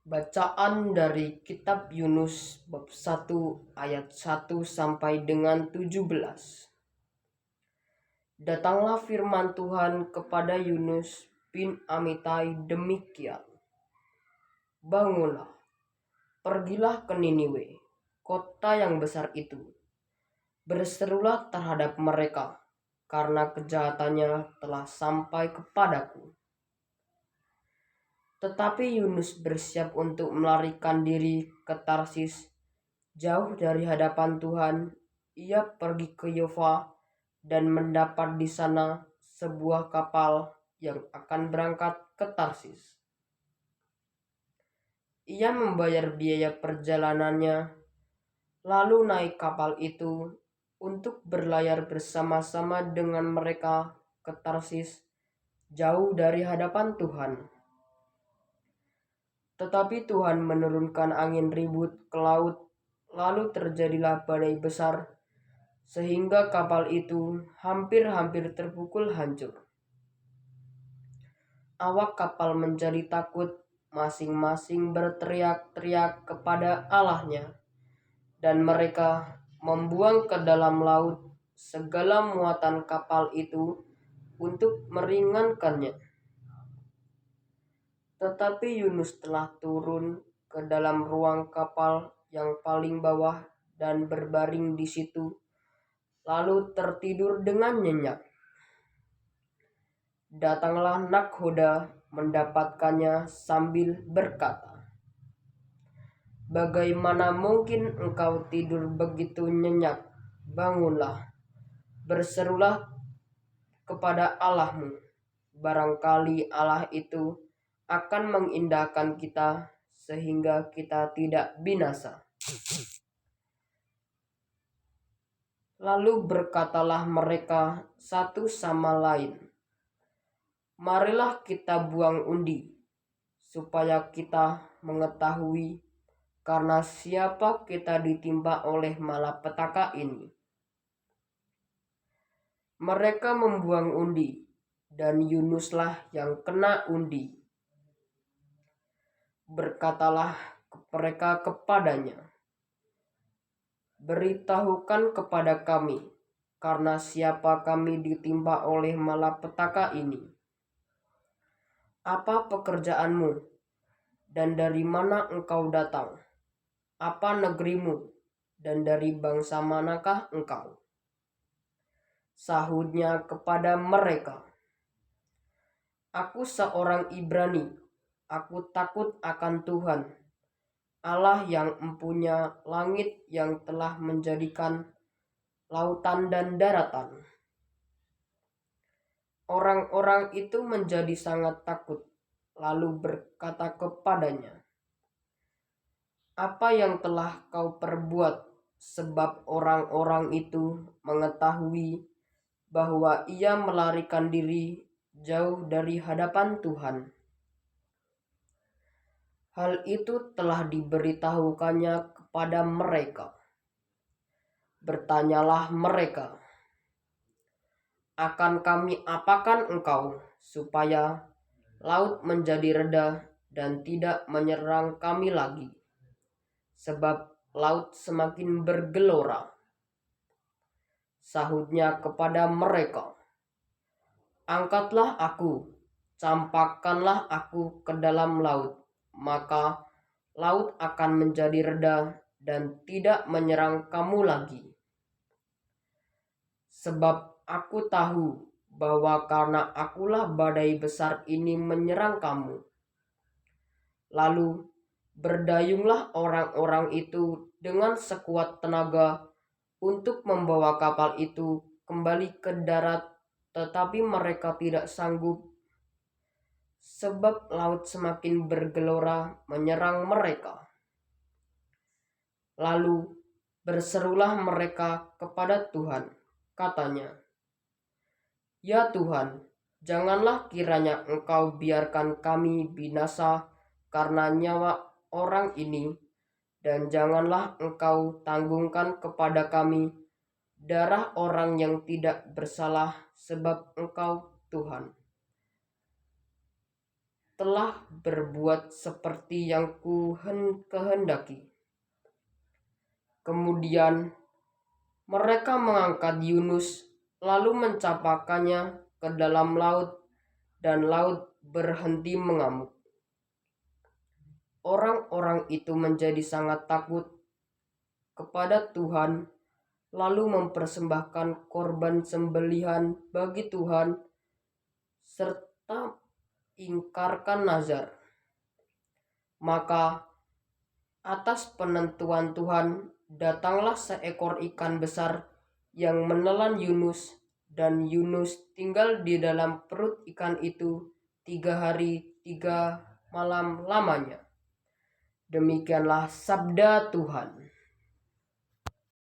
Bacaan dari kitab Yunus bab 1 ayat 1 sampai dengan 17. Datanglah firman Tuhan kepada Yunus bin Amitai demikian. Bangunlah, pergilah ke Niniwe, kota yang besar itu. Berserulah terhadap mereka, karena kejahatannya telah sampai kepadaku. Tetapi Yunus bersiap untuk melarikan diri ke Tarsis, jauh dari hadapan Tuhan. Ia pergi ke Yofa dan mendapat di sana sebuah kapal yang akan berangkat ke Tarsis. Ia membayar biaya perjalanannya, lalu naik kapal itu untuk berlayar bersama-sama dengan mereka ke Tarsis, jauh dari hadapan Tuhan. Tetapi Tuhan menurunkan angin ribut ke laut, lalu terjadilah badai besar, sehingga kapal itu hampir-hampir terpukul hancur. Awak kapal menjadi takut, masing-masing berteriak-teriak kepada Allahnya, dan mereka membuang ke dalam laut segala muatan kapal itu untuk meringankannya. Tetapi Yunus telah turun ke dalam ruang kapal yang paling bawah dan berbaring di situ, lalu tertidur dengan nyenyak. Datanglah nakhoda mendapatkannya sambil berkata, "Bagaimana mungkin engkau tidur begitu nyenyak? Bangunlah, berserulah kepada Allahmu. Barangkali Allah itu akan mengindahkan kita sehingga kita tidak binasa." Lalu berkatalah mereka satu sama lain, "Marilah kita buang undi, supaya kita mengetahui karena siapa kita ditimpa oleh malapetaka ini." Mereka membuang undi, dan Yunuslah yang kena undi. Berkatalah mereka kepadanya, "Beritahukan kepada kami, karena siapa kami ditimpa oleh malapetaka ini. Apa pekerjaanmu, dan dari mana engkau datang? Apa negerimu, dan dari bangsa manakah engkau?" Sahutnya kepada mereka, "Aku seorang Ibrani. Aku takut akan Tuhan, Allah yang empunya langit, yang telah menjadikan lautan dan daratan." Orang-orang itu menjadi sangat takut, lalu berkata kepadanya, "Apa yang telah kau perbuat?" Sebab orang-orang itu mengetahui bahwa ia melarikan diri jauh dari hadapan Tuhan. Hal itu telah diberitahukannya kepada mereka. Bertanyalah mereka, "Akan kami apakan engkau, supaya laut menjadi reda dan tidak menyerang kami lagi? Sebab laut semakin bergelora." Sahutnya kepada mereka, "Angkatlah aku, campakkanlah aku ke dalam laut, maka laut akan menjadi reda dan tidak menyerang kamu lagi. Sebab aku tahu bahwa karena akulah badai besar ini menyerang kamu." Lalu berdayunglah orang-orang itu dengan sekuat tenaga untuk membawa kapal itu kembali ke darat, tetapi mereka tidak sanggup, sebab laut semakin bergelora menyerang mereka. Lalu berserulah mereka kepada Tuhan, katanya, "Ya Tuhan, janganlah kiranya Engkau biarkan kami binasa karena nyawa orang ini, dan janganlah Engkau tanggungkan kepada kami darah orang yang tidak bersalah, sebab Engkau Tuhan." telah berbuat seperti yang kehendaki. Kemudian mereka mengangkat Yunus lalu mencapakannya ke dalam laut, dan laut berhenti mengamuk. Orang-orang itu menjadi sangat takut kepada Tuhan, lalu mempersembahkan korban sembelihan bagi Tuhan serta ingkarkan nazar. Maka atas penentuan Tuhan datanglah seekor ikan besar yang menelan Yunus, dan Yunus tinggal di dalam perut ikan itu 3 hari 3 malam lamanya. Demikianlah sabda Tuhan.